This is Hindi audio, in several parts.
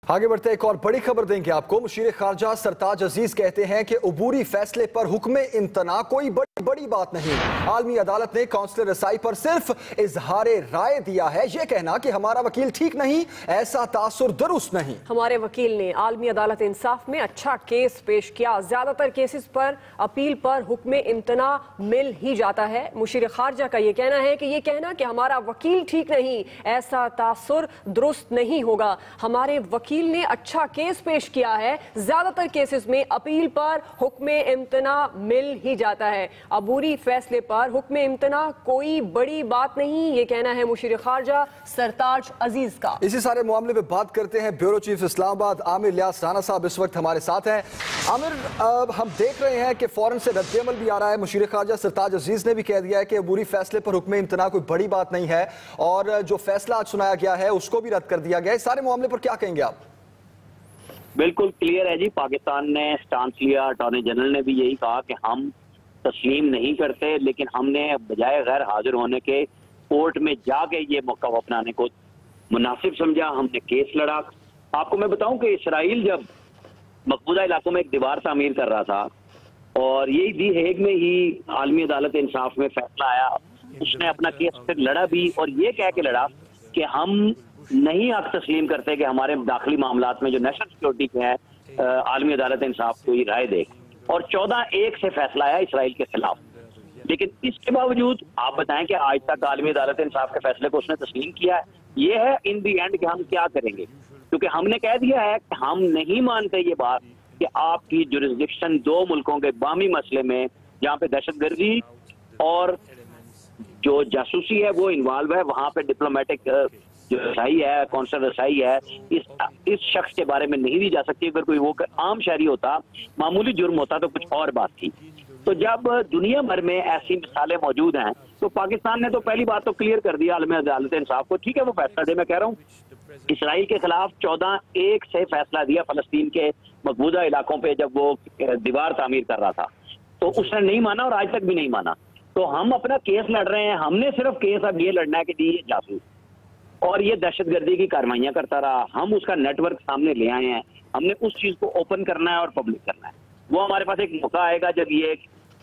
आगे बढ़ते एक और बड़ी खबर देंगे आपको। मुशीर खारजा सरताज अजीज कहते हैं कि अबूरी फैसले पर हुक्म इम्तना कोई बड़ी बात नहीं। आलमी अदालत ने कौंसलर रसाई पर सिर्फ इजहार राय दिया है। यह कहना कि हमारा वकील ठीक नहीं, ऐसा तासुर दुरुस्त नहीं। हमारे वकील ने आलमी अदालत इंसाफ में अच्छा केस पेश किया। ज्यादातर केसेस पर अपील पर हुक्म इम्तना मिल ही जाता है। मुशीर खारजा का यह कहना है कि यह कहना कि हमारा वकील ठीक नहीं, ऐसा तासुर दुरुस्त नहीं होगा। हमारे वकील ने अच्छा केस पेश किया है। ज्यादातर केसेस में अपील पर हुक्म इम्तना मिल ही जाता है। अबूरी फैसले पर हुक्म इम्तना कोई बड़ी बात नहीं, ये कहना है मुशीर खारजा सरताज अजीज का। इसी सारे मामले में बात करते हैं। ब्यूरो चीफ इस्लामाबाद आमिर इलियास राना साहब इस वक्त हमारे साथ हैं। आमिर, हम देख रहे हैं कि फौरन से रद्द-ए-अमल भी आ रहा है। मुशीर खारजा सरताज अजीज ने भी कह दिया है कि अबूरी फैसले पर हुक्म इम्तना कोई बड़ी बात नहीं है और जो फैसला आज सुनाया गया है उसको भी रद्द कर दिया गया है। इस सारे मामले पर क्या कहेंगे आप? बिल्कुल क्लियर है जी। पाकिस्तान ने स्टांस लिया, अटॉर्नी जनरल ने भी यही कहा कि हम तस्लीम नहीं करते, लेकिन हमने बजाय गैर हाजिर होने के कोर्ट में जाके ये मौका अपनाने को मुनासिब समझा। हमने केस लड़ा। आपको मैं बताऊं कि इसराइल जब मकबूजा इलाकों में एक दीवार तामीर कर रहा था और यही दी हेग में ही आलमी अदालत इंसाफ में फैसला आया, उसने अपना केस फिर लड़ा भी और ये कह के लड़ा कि हम नहीं आप तस्लीम करते कि हमारे दाखिली मामलात में जो नेशनल सिक्योरिटी के हैं आलमी अदालत इंसाफ को राय दे। और 14-1 से फैसला आया इसराइल के खिलाफ। लेकिन इसके बावजूद आप बताएं कि आज तक आलमी अदालत इंसाफ के फैसले को उसने तस्लीम किया है। ये है इन दी एंड कि हम क्या करेंगे, क्योंकि हमने कह दिया है कि हम नहीं मानते ये बात कि आपकी जुरिस्डिक्शन दो मुल्कों के बामी मसले में जहाँ पे दहशतगर्दी और जो जासूसी है वो इन्वॉल्व है, वहां पे डिप्लोमेटिक जो रसाई है, कौंसलर रसाई है, इस शख्स के बारे में नहीं दी जा सकती। अगर कोई वो आम शहरी होता, मामूली जुर्म होता तो कुछ और बात थी। तो जब दुनिया भर में ऐसी मिसालें मौजूद हैं तो पाकिस्तान ने तो पहली बात तो क्लियर कर दिया आलमी अदालत इंसाफ को, ठीक है वो फैसला दे। मैं कह रहा हूँ इसराइल के खिलाफ 14-1 से फैसला दिया फलस्तीन के मकबूजा इलाकों पे जब वो दीवार तामीर कर रहा था, तो उसने नहीं माना और आज तक भी नहीं माना। तो हम अपना केस लड़ रहे हैं। हमने सिर्फ केस अब ये लड़ना है कि ये जासूस और ये दहशतगर्दी की कार्रवाइयां करता रहा, हम उसका नेटवर्क सामने ले आए हैं। हमने उस चीज को ओपन करना है और पब्लिक करना है। वो हमारे पास एक मौका आएगा जब ये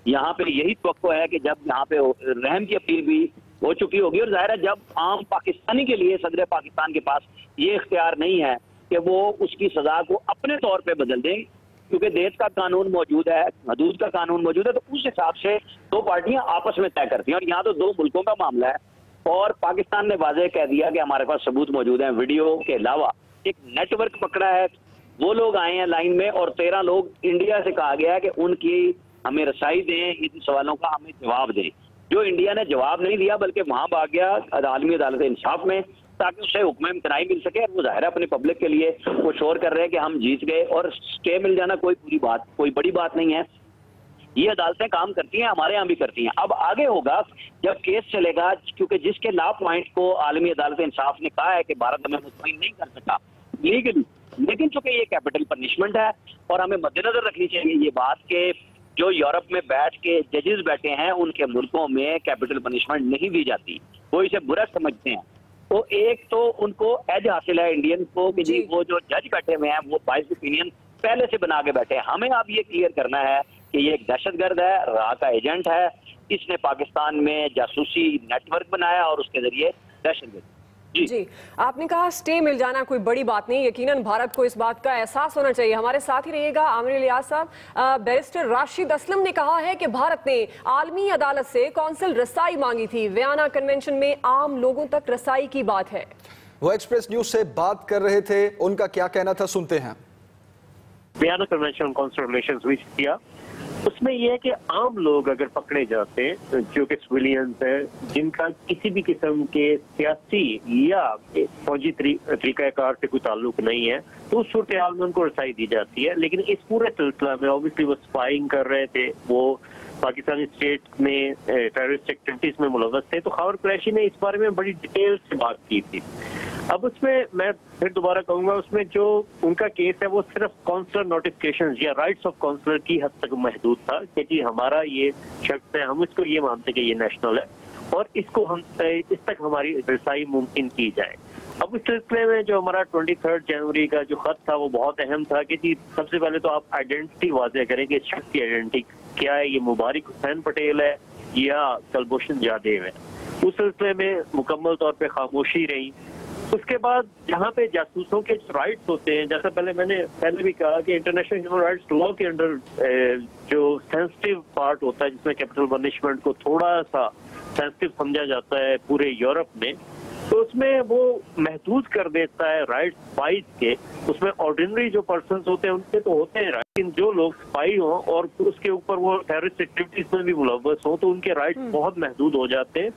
यहाँ पे यही तवक्को है कि जब यहाँ पे रहम की अपील भी हो चुकी होगी और जाहिर है जब आम पाकिस्तानी के लिए सदर पाकिस्तान के पास ये इख्तियार नहीं है कि वो उसकी सजा को अपने तौर पर बदल दें, क्योंकि देश का कानून मौजूद है, हदूद का कानून मौजूद है, तो उस हिसाब से दो पार्टियां आपस में तय करती हैं। और यहाँ तो दो मुल्कों का मामला है और पाकिस्तान ने वाज़ेह कह दिया कि हमारे पास सबूत मौजूद हैं। वीडियो के अलावा एक नेटवर्क पकड़ा है, वो लोग आए हैं लाइन में और 13 लोग इंडिया से कहा गया है कि उनकी हमें रसाई दें, इन सवालों का हमें जवाब दें। जो इंडिया ने जवाब नहीं दिया बल्कि वहां भाग गया आलमी अदालत इंसाफ में ताकि उसे हुक्म इम्तनाई मिल सके। वो जाहिर है अपनी पब्लिक के लिए वो शोर कर रहे हैं कि हम जीत गए और स्टे मिल जाना कोई बड़ी बात नहीं है। ये अदालतें काम करती हैं, हमारे यहाँ भी करती हैं। अब आगे होगा जब केस चलेगा, क्योंकि जिसके लॉ पॉइंट को आलमी अदालत इंसाफ ने कहा है कि भारत हमें मुतमईन नहीं कर सका लीगली, लेकिन चूंकि ये कैपिटल पनिशमेंट है और हमें मद्देनजर रखनी चाहिए ये बात कि जो यूरोप में बैठ के जजेस बैठे हैं उनके मुल्कों में कैपिटल पनिशमेंट नहीं दी जाती, वो इसे बुरा समझते हैं। तो एक तो उनको एज हासिल है इंडियन को कि जी वो जो जज बैठे हुए हैं वो बाइस ओपिनियन पहले से बना के बैठे हैं। हमें अब ये क्लियर करना है कि ये एक दहशतगर्द है, राह का एजेंट है, इसने पाकिस्तान में जासूसी नेटवर्क बनाया और उसके जरिए दहशतगर्द। जी, आपने कहा स्टे मिल जाना कोई बड़ी बात नहीं, यकीनन भारत को इस बात का एहसास होना चाहिए। हमारे साथ ही रहिएगा आमिर इलियास साहब। बैरिस्टर राशिद असलम ने कहा है कि भारत ने आलमी अदालत से कौंसिल रसाई मांगी थी। वियना कन्वेंशन में आम लोगों तक रसाई की बात है। वो एक्सप्रेस न्यूज से बात कर रहे थे, उनका क्या कहना था सुनते हैं। वियना कन्वेंशन कौंसिल रिलेशंस विच किया, उसमें यह है कि आम लोग अगर पकड़े जाते हैं जो कि सिविलियंस हैं जिनका किसी भी किस्म के सियासी या फौजी तरीकाकार से कोई ताल्लुक नहीं है, तो उस सूरत हाल में उनको रसाई दी जाती है। लेकिन इस पूरे सिलसिला में ऑब्वियसली वो स्पाइंग कर रहे थे, वो पाकिस्तानी स्टेट में टेररिस्ट एक्टिविटीज में मुलव्वस थे। तो खबर कुरैशी ने इस बारे में बड़ी डिटेल से बात की थी। अब उसमें मैं फिर दोबारा कहूंगा, उसमें जो उनका केस है वो सिर्फ काउंसलर नोटिफिकेशन या राइट्स ऑफ काउंसलर की हद तक महदूद था कि जी हमारा ये शख्स है, हम इसको ये मानते हैं कि ये नेशनल है और इसको हम इस तक हमारी रसाई मुमकिन की जाए। अब इस सिलसिले में जो हमारा 23 जनवरी का जो खत था वो बहुत अहम था कि जी सबसे पहले तो आप आइडेंटिटी वाज़ेह करें कि इस शख्स की आइडेंटिटी क्या है, ये मुबारक हुसैन पटेल है या कुलभूषण जादेव है। उस सिलसिले में मुकम्मल तौर पे खामोशी रही। उसके बाद जहाँ पे जासूसों के राइट्स होते हैं, जैसा मैंने पहले भी कहा कि इंटरनेशनल ह्यूमन राइट्स लॉ के अंडर जो सेंसिटिव पार्ट होता है जिसमें कैपिटल पनिशमेंट को थोड़ा सा सेंसिटिव समझा जाता है पूरे यूरोप में, तो उसमें वो महदूद कर देता है राइट्स स्पाइस के। उसमें ऑर्डिनरी जो पर्सन्स होते हैं उनके तो होते हैं, लेकिन जो लोग स्पाई हों और उसके ऊपर वो टेररिस्ट एक्टिविटीज में भी मुलव्वस हों तो उनके राइट्स बहुत महदूद हो जाते हैं।